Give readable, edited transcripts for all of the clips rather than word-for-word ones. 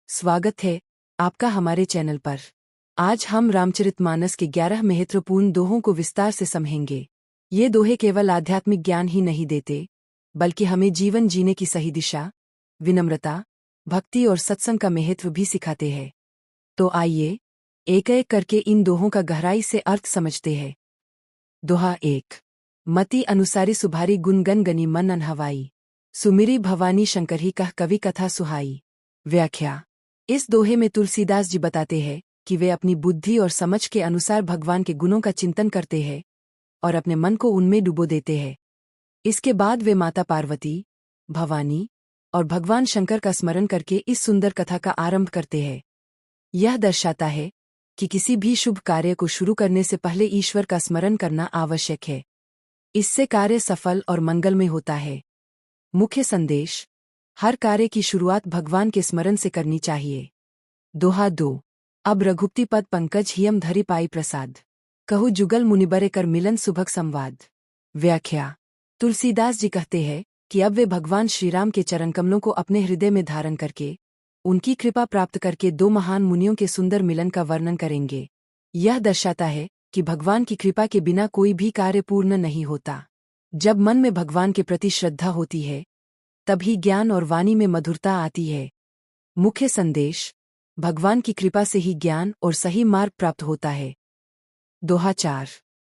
स्वागत है आपका हमारे चैनल पर। आज हम रामचरितमानस के 11 महत्वपूर्ण दोहों को विस्तार से समझेंगे। ये दोहे केवल आध्यात्मिक ज्ञान ही नहीं देते, बल्कि हमें जीवन जीने की सही दिशा, विनम्रता, भक्ति और सत्संग का महत्व भी सिखाते हैं। तो आइए एक एक करके इन दोहों का गहराई से अर्थ समझते हैं। दोहा 1। मति अनुसारी सुभारी गुनगन गनी मन अनहवाई, सुमिरी भवानी शंकर ही कह कवि कथा सुहाई। व्याख्या। इस दोहे में तुलसीदास जी बताते हैं कि वे अपनी बुद्धि और समझ के अनुसार भगवान के गुणों का चिंतन करते हैं और अपने मन को उनमें डुबो देते हैं। इसके बाद वे माता पार्वती, भवानी और भगवान शंकर का स्मरण करके इस सुंदर कथा का आरंभ करते हैं। यह दर्शाता है कि किसी भी शुभ कार्य को शुरू करने से पहले ईश्वर का स्मरण करना आवश्यक है। इससे कार्य सफल और मंगलमय होता है। मुख्य संदेश: हर कार्य की शुरुआत भगवान के स्मरण से करनी चाहिए। दोहा 2। अब रघुपति पद पंकज हियम धरि पाई प्रसाद, कहु जुगल मुनिबरे कर मिलन सुभग संवाद। व्याख्या। तुलसीदास जी कहते हैं कि अब वे भगवान श्रीराम के चरण कमलों को अपने हृदय में धारण करके उनकी कृपा प्राप्त करके दो महान मुनियों के सुंदर मिलन का वर्णन करेंगे। यह दर्शाता है कि भगवान की कृपा के बिना कोई भी कार्य पूर्ण नहीं होता। जब मन में भगवान के प्रति श्रद्धा होती है, तभी ज्ञान और वाणी में मधुरता आती है। मुख्य संदेश: भगवान की कृपा से ही ज्ञान और सही मार्ग प्राप्त होता है। दोहा 4।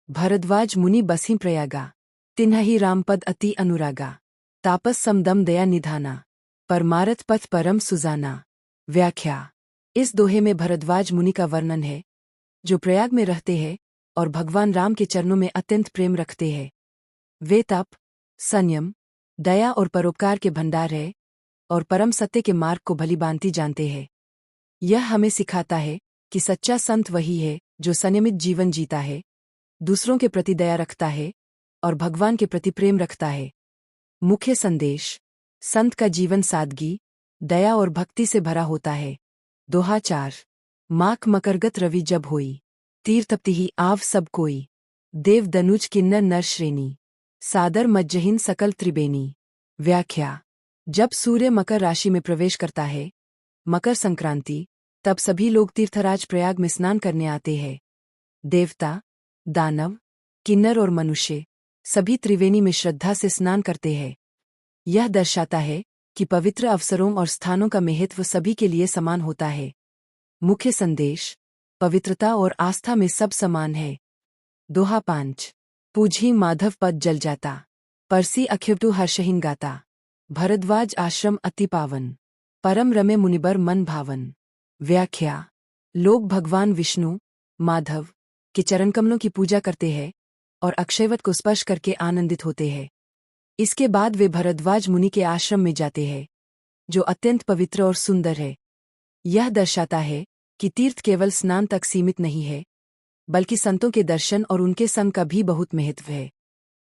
भरद्वाज मुनि बसीं प्रयागा, तिन्हि रामपद अति अनुरागा, तापस समदम दया निधाना, परमारथ पथ परम सुजाना। व्याख्या। इस दोहे में भरद्वाज मुनि का वर्णन है, जो प्रयाग में रहते हैं और भगवान राम के चरणों में अत्यंत प्रेम रखते हैं। वे तप, संयम, दया और परोपकार के भंडार है और परम सत्य के मार्ग को भलीभांति जानते हैं। यह हमें सिखाता है कि सच्चा संत वही है जो संयमित जीवन जीता है, दूसरों के प्रति दया रखता है और भगवान के प्रति प्रेम रखता है। मुख्य संदेश: संत का जीवन सादगी, दया और भक्ति से भरा होता है। दोहा 4। माख मकरगत रवि जब होई, तीर्थप्तिहि आव सब कोई, देव दनुज किन्नर नर श्रेणी, सादर मज्जहिन सकल त्रिबेनी। व्याख्या। जब सूर्य मकर राशि में प्रवेश करता है, मकर संक्रांति, तब सभी लोग तीर्थराज प्रयाग में स्नान करने आते हैं। देवता, दानव, किन्नर और मनुष्य सभी त्रिवेणी में श्रद्धा से स्नान करते हैं। यह दर्शाता है कि पवित्र अवसरों और स्थानों का महत्व सभी के लिए समान होता है। मुख्य संदेश: पवित्रता और आस्था में सब समान है। दोहा 5। पूजहि माधव पद जल जाता, परसी अख्यवटु हर्षहीन गाता, भरद्वाज आश्रम अति पावन, परम रमे मुनिबर मन भावन। व्याख्या। लोग भगवान विष्णु, माधव के चरणकमलों की पूजा करते हैं और अक्षयवट को स्पर्श करके आनंदित होते हैं। इसके बाद वे भरद्वाज मुनि के आश्रम में जाते हैं, जो अत्यंत पवित्र और सुंदर है। यह दर्शाता है कि तीर्थ केवल स्नान तक सीमित नहीं है, बल्कि संतों के दर्शन और उनके संग का भी बहुत महत्व है।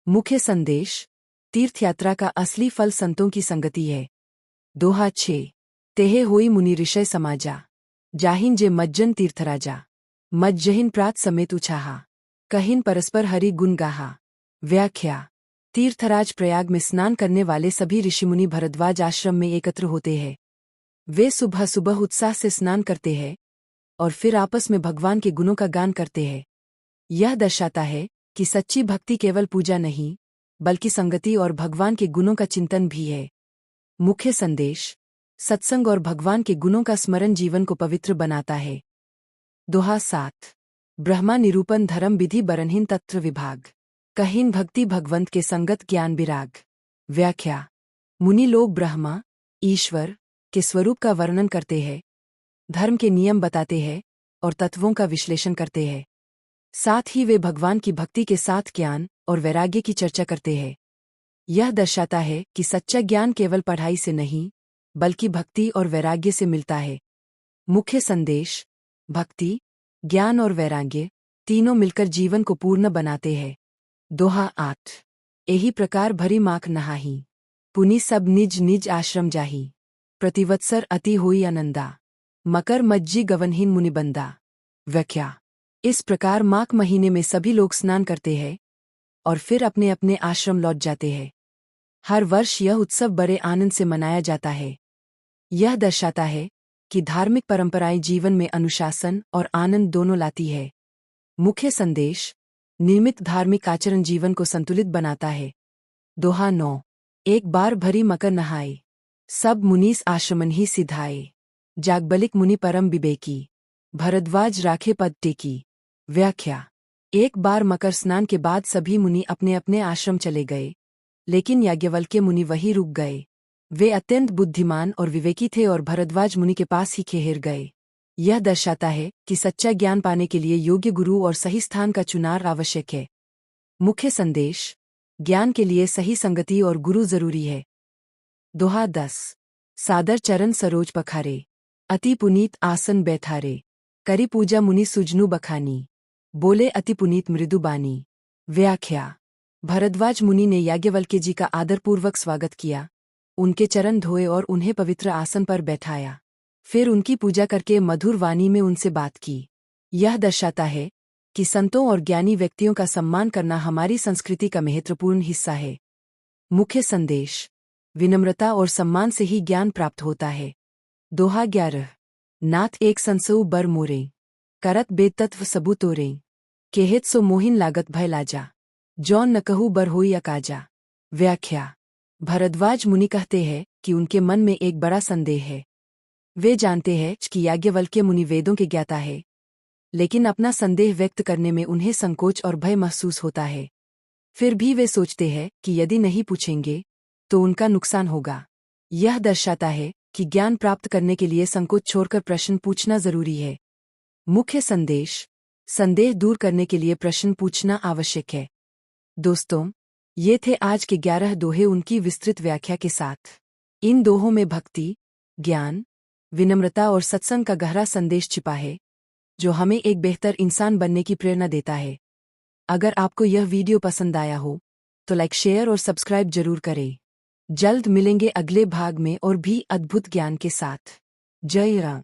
मुख्य संदेश: तीर्थ यात्रा का असली फल संतों की संगति है। दोहा 6। तेहे होई मुनि ऋषय समाजा, जाहिन जे मज्जन तीर्थराजा, मज्जहिन प्रात समेत उछाहा, कहिन परस्पर हरि गुण गाहा। व्याख्या। तीर्थराज प्रयाग में स्नान करने वाले सभी ऋषिमुनि भरद्वाज आश्रम में एकत्र होते हैं। वे सुबह सुबह उत्साह से स्नान करते हैं और फिर आपस में भगवान के गुणों का गान करते हैं। यह दर्शाता है कि सच्ची भक्ति केवल पूजा नहीं, बल्कि संगति और भगवान के गुणों का चिंतन भी है। मुख्य संदेश: सत्संग और भगवान के गुणों का स्मरण जीवन को पवित्र बनाता है। दोहा 7। ब्रह्मा निरूपण धर्म विधि बरनहीन तत्र विभाग, कहिन भक्ति भगवंत के संगत ज्ञान विराग। व्याख्या। मुनि लोग ब्रह्मा, ईश्वर के स्वरूप का वर्णन करते हैं, धर्म के नियम बताते हैं और तत्वों का विश्लेषण करते हैं। साथ ही वे भगवान की भक्ति के साथ ज्ञान और वैराग्य की चर्चा करते हैं। यह दर्शाता है कि सच्चा ज्ञान केवल पढ़ाई से नहीं, बल्कि भक्ति और वैराग्य से मिलता है। मुख्य संदेश: भक्ति, ज्ञान और वैराग्य तीनों मिलकर जीवन को पूर्ण बनाते हैं। दोहा 8। एही प्रकार भरी माख नहाही, पुनि सब निज निज आश्रम जाही, प्रतिवत्सर अति होई आनंदा, मकर मज्जी गवनहीन मुनिबंदा। व्याख्या। इस प्रकार माघ महीने में सभी लोग स्नान करते हैं और फिर अपने अपने आश्रम लौट जाते हैं। हर वर्ष यह उत्सव बड़े आनंद से मनाया जाता है। यह दर्शाता है कि धार्मिक परंपराएं जीवन में अनुशासन और आनंद दोनों लाती है। मुख्य संदेश: नियमित धार्मिक आचरण जीवन को संतुलित बनाता है। दोहा 9। एक बार भरी मकर नहाए, सब मुनीस आश्रमन ही सिधाए। जागबलिक मुनि परम विवेकी, भरद्वाज राखे पद टेकी। व्याख्या: एक बार मकर स्नान के बाद सभी मुनि अपने अपने आश्रम चले गए, लेकिन याज्ञवल्क्य मुनि वहीं रुक गए। वे अत्यंत बुद्धिमान और विवेकी थे और भरद्वाज मुनि के पास ही ठहर गए। यह दर्शाता है कि सच्चा ज्ञान पाने के लिए योग्य गुरु और सही स्थान का चुनाव आवश्यक है। मुख्य संदेश: ज्ञान के लिए सही संगति और गुरु जरूरी है। दोहा 10। सादर चरण सरोज पखारे, अति पुनीत आसन बैठारे। करी पूजा मुनि सुजनु बखानी, बोले अति पुनीत मृदु बानी। व्याख्या: भरद्वाज मुनि ने याज्ञवल्क्य जी का आदरपूर्वक स्वागत किया, उनके चरण धोए और उन्हें पवित्र आसन पर बैठाया। फिर उनकी पूजा करके मधुर वाणी में उनसे बात की। यह दर्शाता है कि संतों और ज्ञानी व्यक्तियों का सम्मान करना हमारी संस्कृति का महत्वपूर्ण हिस्सा है। मुख्य संदेश: विनम्रता और सम्मान से ही ज्ञान प्राप्त होता है। दोहा 11। नाथ एक संसऊ बर मोरे, करत बेतत्व सबू तोरे। केहित सो मोहिन लागत भय लाजा, जौन न कहू बर होई अकाजा। व्याख्या: भरद्वाज मुनि कहते हैं कि उनके मन में एक बड़ा संदेह है। वे जानते हैं कि याज्ञवल्क्य मुनि वेदों के ज्ञाता है, लेकिन अपना संदेह व्यक्त करने में उन्हें संकोच और भय महसूस होता है। फिर भी वे सोचते हैं कि यदि नहीं पूछेंगे तो उनका नुकसान होगा। यह दर्शाता है कि ज्ञान प्राप्त करने के लिए संकोच छोड़कर प्रश्न पूछना जरूरी है। मुख्य संदेश: संदेह दूर करने के लिए प्रश्न पूछना आवश्यक है। दोस्तों, ये थे आज के 11 दोहे उनकी विस्तृत व्याख्या के साथ। इन दोहों में भक्ति, ज्ञान, विनम्रता और सत्संग का गहरा संदेश छिपा है, जो हमें एक बेहतर इंसान बनने की प्रेरणा देता है। अगर आपको यह वीडियो पसंद आया हो तो लाइक, शेयर और सब्सक्राइब जरूर करें। जल्द मिलेंगे अगले भाग में और भी अद्भुत ज्ञान के साथ। जय राम।